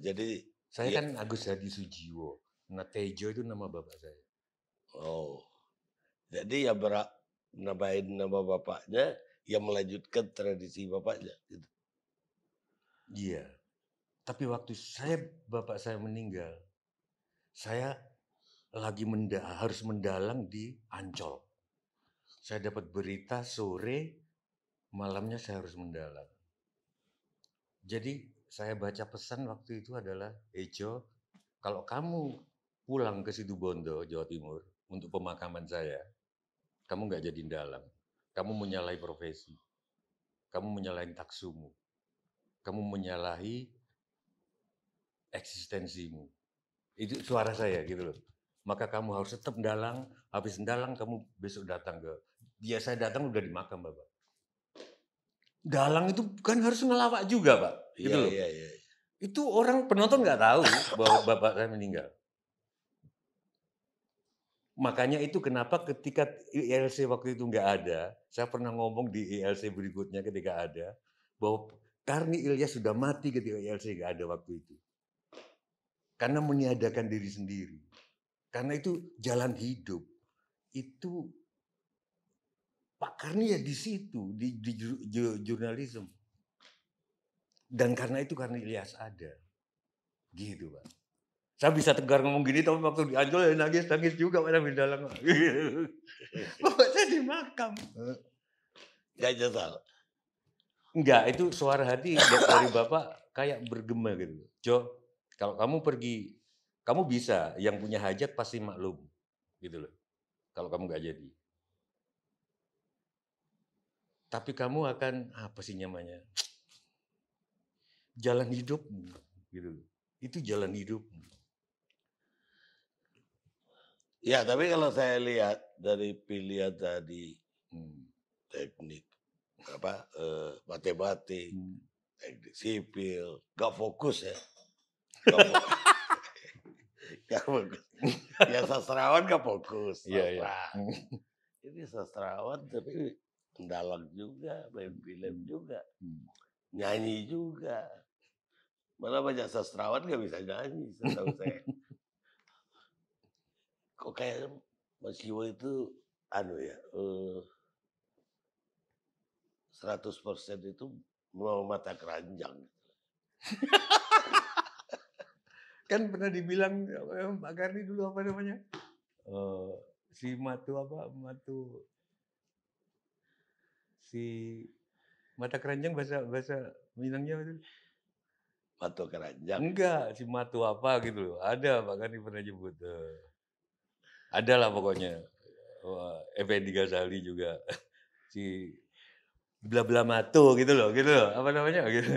Jadi Saya ya, kan Agus Hadi Sujiwo. Nah, Tejo itu nama bapak saya. oh. Jadi ya nambahin nama bapaknya, yang melanjutkan tradisi bapaknya. Gitu. Iya. Tapi waktu bapak saya meninggal, saya lagi harus mendalang di Ancol. Saya dapat berita sore, malamnya saya harus mendalang. Jadi saya baca pesan waktu itu adalah, Ejo, kalau kamu pulang ke Situbondo, Jawa Timur, untuk pemakaman saya, kamu nggak jadi dalang. Kamu menyalahi profesi. Kamu menyalahi taksumu. Kamu menyalahi eksistensimu. Itu suara saya gitu loh. Maka kamu harus tetap dalang, habis dalang kamu besok datang ke, dia saya datang udah di makam Bapak. Dalang itu kan harus ngelawak juga Pak, gitu Iya, loh. iya, iya. Itu orang penonton nggak tahu bahwa bapak saya meninggal. Makanya itu kenapa ketika ILC waktu itu nggak ada, saya pernah ngomong di ILC berikutnya ketika ada, bahwa Karni Ilyas sudah mati ketika ILC nggak ada waktu itu. Karena meniadakan diri sendiri. Karena itu jalan hidup. Itu Pak Karni ya di situ, di jurnalisme. Dan karena itu Karni Ilyas ada. Gitu Pak. Saya bisa tegar ngomong gini, tapi waktu di Ancol ya nangis juga Pak sambil dalang. Bapak saya di makam. Gak nyesal. Enggak, itu suara hati dari Bapak kayak bergema gitu. Jo, kalau kamu pergi, kamu bisa, yang punya hajat pasti maklum. Gitu loh. Kalau kamu nggak jadi. Tapi kamu akan, apa sih namanya? Jalan hidupmu. Gitu loh. Itu jalan hidupmu. Ya, tapi kalau saya lihat dari pilihan tadi, teknik matematik, teknik sipil, gak fokus ya. Nggak fo- nggak fokus. Ya sastrawan nggak fokus, Iya, iya. sastra. Ini sastrawan tapi mendalam juga, main film juga, nyanyi juga. Malah banyak sastrawan nggak bisa nyanyi, setahu saya. Kok kayak Mas Iwo itu anu ya, 100% itu mau mata keranjang. Kan pernah dibilang Pak Karni dulu apa namanya? Eh, si Matu apa? Si mata keranjang bahasa bahasa Minangnya apa itu? Mata keranjang. Enggak, si Matu apa gitu loh. Ada Pak Karni pernah nyebut. Ada lah pokoknya. Effendi Ghazali juga. Si bla bla Matu gitu loh. Apa namanya? Gitu.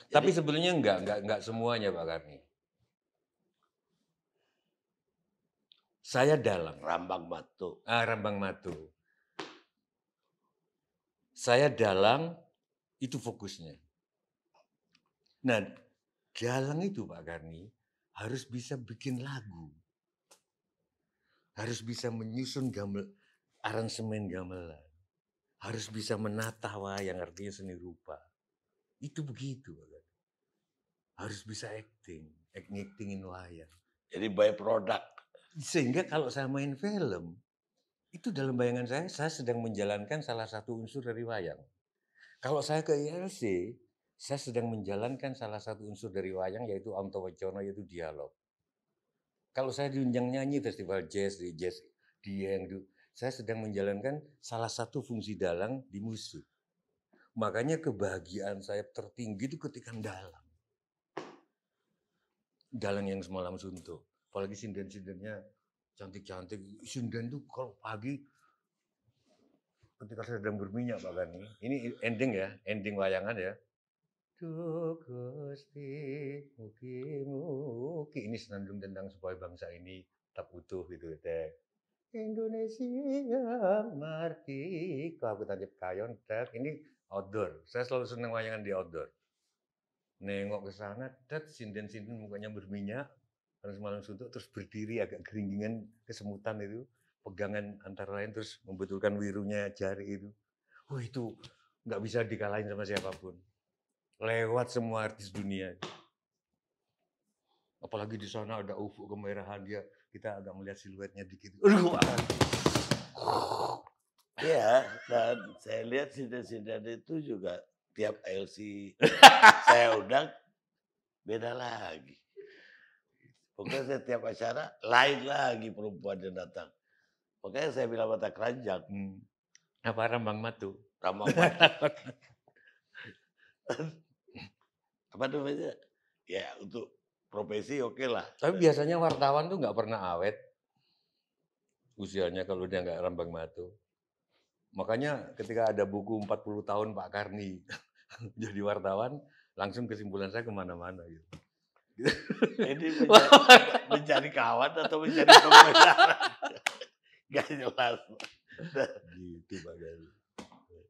Tapi Jadi sebetulnya enggak semuanya Pak Karni. Saya dalang. Rambang Matu. Rambang Matu. Saya dalang itu fokusnya. Nah, dalang itu Pak Karni harus bisa bikin lagu. Harus bisa menyusun aransemen gamelan. Harus bisa menata wayang artinya seni rupa. Itu begitu Pak Karni. Harus bisa actingin wayang. Jadi by product. Sehingga kalau saya main film, itu dalam bayangan saya sedang menjalankan salah satu unsur dari wayang. Kalau saya ke ILC, saya sedang menjalankan salah satu unsur dari wayang yaitu Antawacono, yaitu dialog. Kalau saya diundang nyanyi festival jazz di Dieng, saya sedang menjalankan salah satu fungsi dalang di musik. Makanya kebahagiaan saya tertinggi itu ketika dalang yang semalam suntuk. Apalagi sinden-sindennya cantik-cantik. Sinden tuh kalau pagi ketika saya sedang berminyak Pak Gani. Ini ending wayangan ya. Duh Gusti, mugi-mugi ini senandung tentang supaya bangsa ini tetap utuh gitu teh. Indonesia merdeka, aku tancap kayon tek. Ini outdoor. Saya selalu senang wayangan di outdoor. Nengok ke sana, sinden-sinden mukanya berminyak, harus malam suntuk terus berdiri agak geringgingan kesemutan itu, pegangan antara lain terus membetulkan wirunya jari itu. Itu nggak bisa dikalahin sama siapapun. Lewat semua artis dunia. Apalagi di sana ada ufuk kemerahan dia, kita agak melihat siluetnya dikit. Iya, dan saya lihat sinden-sinden itu juga tiap LC saya undang beda lagi. Pokoknya setiap acara lain lagi perempuan yang datang. Makanya saya bilang mata keranjang. Apa Rambang Matu? Rambang Matu. Apa namanya? Ya untuk profesi oke lah. Tapi biasanya wartawan tuh nggak pernah awet usianya kalau dia nggak Rambang Matu. Makanya ketika ada buku 40 tahun Pak Karni jadi wartawan, langsung kesimpulan saya kemana-mana gitu. Ini mencari kawan atau mencari pembenaran? Gak jelas. Gitu Pak Karni.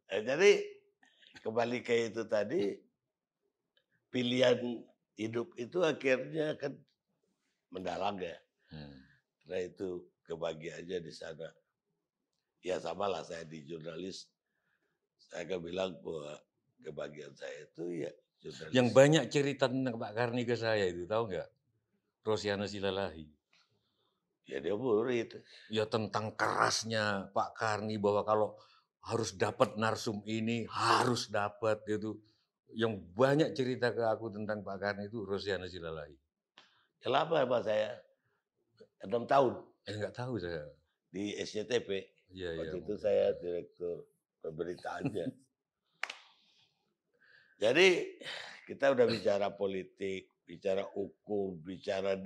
Jadi kembali ke itu tadi, pilihan hidup itu akhirnya kan mendalang ya. Nah itu kebahagiaannya di sana. Ya sama lah saya di jurnalis, saya kan bilang bahwa kebahagiaan saya itu ya jurnalis. Yang banyak cerita tentang Pak Karni ke saya itu, tahu nggak? Rosiana Silalahi. Ya dia murid. Ya tentang kerasnya Pak Karni bahwa kalau harus dapat narsum ini, harus dapat gitu. Yang banyak cerita ke aku tentang Pak Karni itu Rosiana Silalahi. Kenapa Pak saya? 6 tahun. Nggak tahu saya. Di SCTV. Iya, Waktu iya. itu saya direktur pemberitaannya. Jadi kita udah bicara politik, bicara hukum, bicara.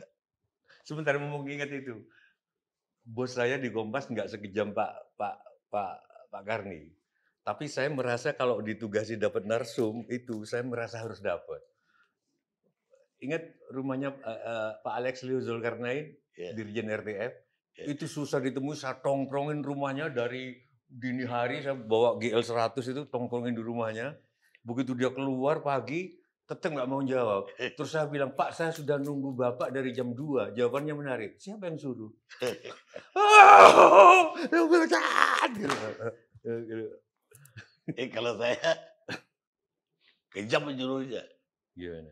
Sebentar mau ingat itu. Bos saya di Kompas nggak sekejam Pak Karni. Tapi saya merasa kalau ditugasi dapat narsum itu saya merasa harus dapat. Ingat rumahnya Pak Alex Leo Zulkarnain, Dirjen RTF, itu susah ditemui, saya tongkrongin rumahnya dari Dini hari saya bawa GL 100 itu tongkrongin di rumahnya. Begitu dia keluar pagi, tetap nggak mau jawab. Terus saya bilang, Pak, saya sudah nunggu Bapak dari jam 2. Jawabannya menarik. Siapa yang suruh? Oh, Kalau saya kejam menyuruhnya. Gimana?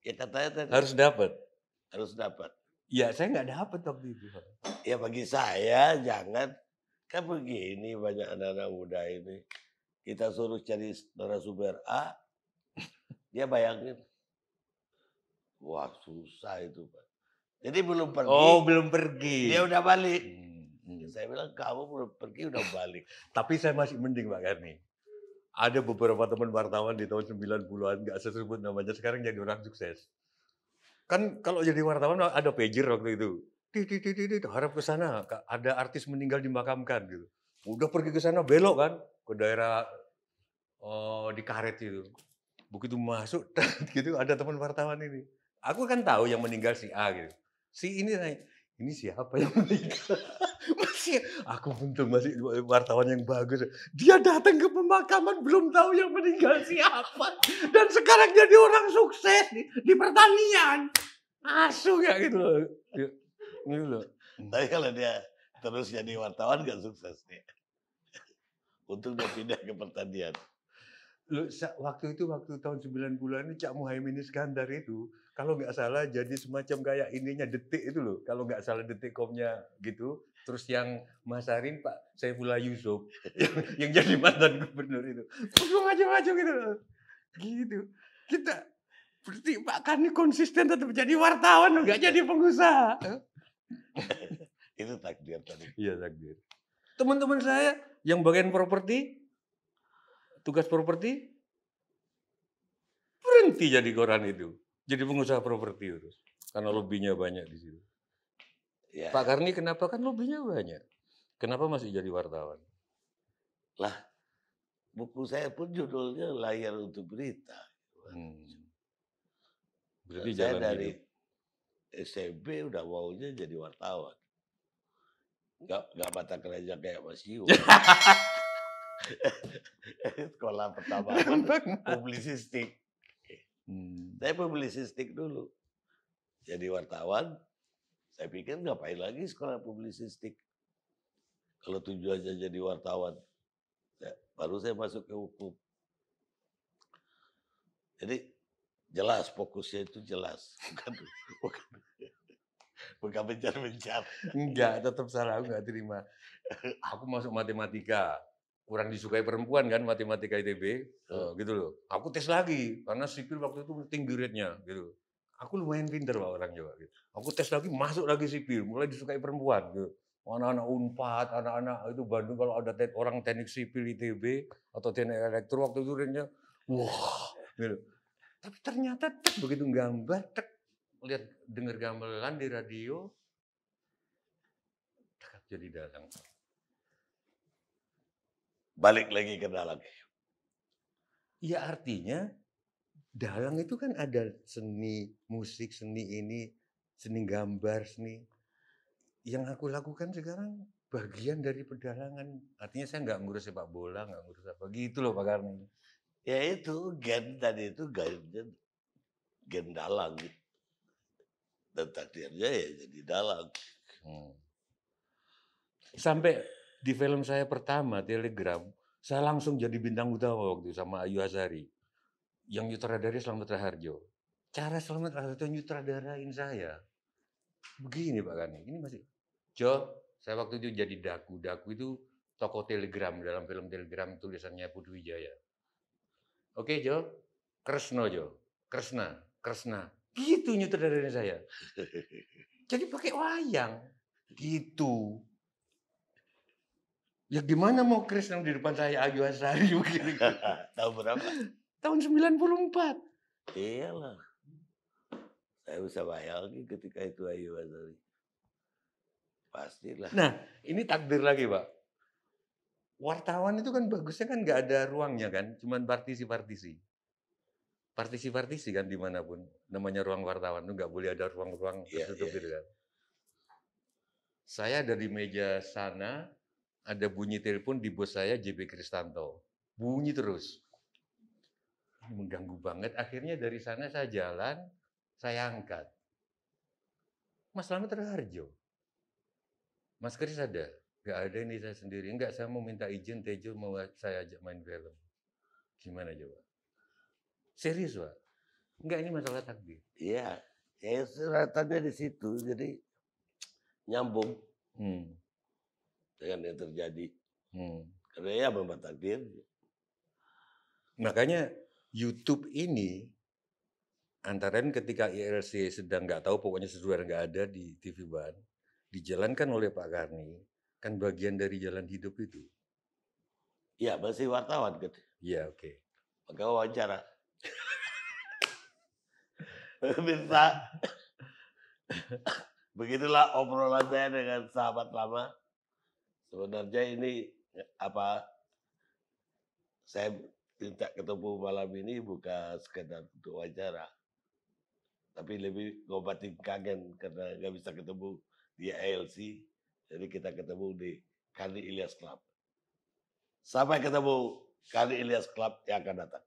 Ya katanya tadi Harus dapat. harus dapat. Ya saya nggak dapat waktu itu. Ya bagi saya jangan, kan begini banyak anak-anak muda ini. Kita suruh cari narasumber A, dia bayangin, wah susah itu Pak. Jadi belum pergi, Oh, belum pergi. dia udah balik. Hmm. Saya bilang kamu belum pergi udah balik. Tapi saya masih mending Pak Karni. Ada beberapa teman wartawan di tahun 90-an, nggak saya sebut namanya, sekarang jadi orang sukses. Kan kalau jadi wartawan ada pager waktu itu. Harap ke sana, ada artis meninggal dimakamkan gitu. Udah pergi ke sana belok kan ke daerah di Karet itu. Begitu masuk gitu ada teman wartawan ini. Aku kan tahu yang meninggal si A gitu. Si ini nanya, ini siapa yang meninggal? Masih aku untung masih wartawan yang bagus. Dia datang ke pemakaman belum tahu yang meninggal siapa. Dan sekarang jadi orang sukses di pertanian. Asu ya gitu loh. Gitu loh. Tapi kalau dia terus jadi wartawan gak sukses nih. Untung dia pindah ke pertanian. Loh, waktu tahun 90-an ini Cak Muhaimin Iskandar itu kalau nggak salah jadi semacam kayak ininya Detik itu loh. Kalau nggak salah Detikcom-nya gitu. Terus yang masarin Pak Saifullah Yusuf yang jadi mantan gubernur itu. Macam-macam gitu loh. Gitu. Kita berarti Pak Karni konsisten tetap jadi wartawan, nggak jadi pengusaha. Itu takdir tadi. Iya takdir. Teman-teman saya yang bagian properti, tugas properti, berhenti jadi koran itu. Jadi pengusaha properti itu. Karena lobbynya banyak di situ. Ya. Pak Karni kenapa? Kan lobbynya banyak. Kenapa masih jadi wartawan? Lah, buku saya pun judulnya Layar untuk Berita. Berarti saya jalan dari hidup. SMP udah maunya jadi wartawan. Nggak mata keranjang kayak Mas Yu. Sekolah pertama publisistik. Saya publisistik dulu. Jadi wartawan, saya pikir ngapain lagi sekolah publisistik. Kalau tujuannya jadi wartawan. Baru saya masuk ke hukum. Jadi jelas fokusnya itu jelas. Bukan mencar-mencar. Enggak, tetap salah. Aku nggak terima. Aku masuk matematika. Kurang disukai perempuan kan matematika ITB. Gitu loh. Aku tes lagi. Karena sipil waktu itu tinggi rate-nya. Gitu. Aku lumayan pinter Pak orang Jawa. Gitu. Aku tes lagi, masuk lagi sipil. Mulai disukai perempuan. Gitu. Anak-anak Unpad, anak-anak itu Bandung kalau ada orang teknik sipil ITB atau teknik elektro waktu itu rate-nya. Wah. Gitu. Tapi ternyata begitu gambar, lihat dengar gamelan di radio, jadi dalang. Balik lagi ke dalang. Ya artinya dalang itu kan ada seni musik, seni ini, seni gambar, seni. Yang aku lakukan sekarang bagian dari pedalangan. Artinya saya nggak ngurus sepak bola, nggak ngurus apa gitu loh Pak Karni. Ya itu gen tadi itu gen dalang gitu. Dan takdirnya ya jadi dalang. Sampai di film saya pertama Telegram, saya langsung jadi bintang utama waktu sama Ayu Azhari. Yang nyutradari Slamet Raharjo. Cara Slamet Raharjo nyutradarain saya. Begini Pak Karni, ini masih. Jo, saya waktu itu jadi Daku. Daku itu tokoh Telegram dalam film Telegram tulisannya Putu Wijaya. Oke Jo, Kresno Jo, Kresna. Gitu nyutradarain saya. Jadi pakai wayang. Gitu. Ya gimana mau Kresna di depan saya Ayu Azhari begini. Tahu berapa? Tahun 94. Iyalah. Saya bisa bayangin ketika itu Ayu Azhari. Pastilah. Nah, ini takdir lagi, Pak. Wartawan itu kan bagusnya kan nggak ada ruangnya kan, cuman partisi-partisi. Partisi-partisi kan dimanapun, namanya ruang wartawan itu nggak boleh ada ruang-ruang tertutup gitu kan. Saya dari meja sana ada bunyi telepon di bos saya JB Kristanto. Bunyi terus. Ini mengganggu banget. Akhirnya dari sana saya jalan, saya angkat. Mas Slamet Raharjo. Mas Kris ada? Nggak ada, ini saya sendiri. Enggak, saya mau minta izin Tejo mau saya ajak main film. Gimana coba? Serius, Pak? Enggak, ini masalah takdir. Iya, ya suratannya di situ, jadi nyambung dengan yang terjadi. Karena ya memang takdir. Makanya YouTube ini antara lain ketika ILC sedang nggak tahu, pokoknya sesudah nggak ada di TV One, dijalankan oleh Pak Karni, kan bagian dari jalan hidup itu. Iya, masih wartawan kan. Iya, oke. Maka wawancara. Minta. Begitulah obrolan saya dengan sahabat lama. Sebenarnya ini saya minta ketemu malam ini bukan sekedar untuk wawancara, tapi lebih ngobatin kangen karena nggak bisa ketemu di ALC, jadi kita ketemu di Karni Ilyas Club. Sampai ketemu Karni Ilyas Club yang akan datang.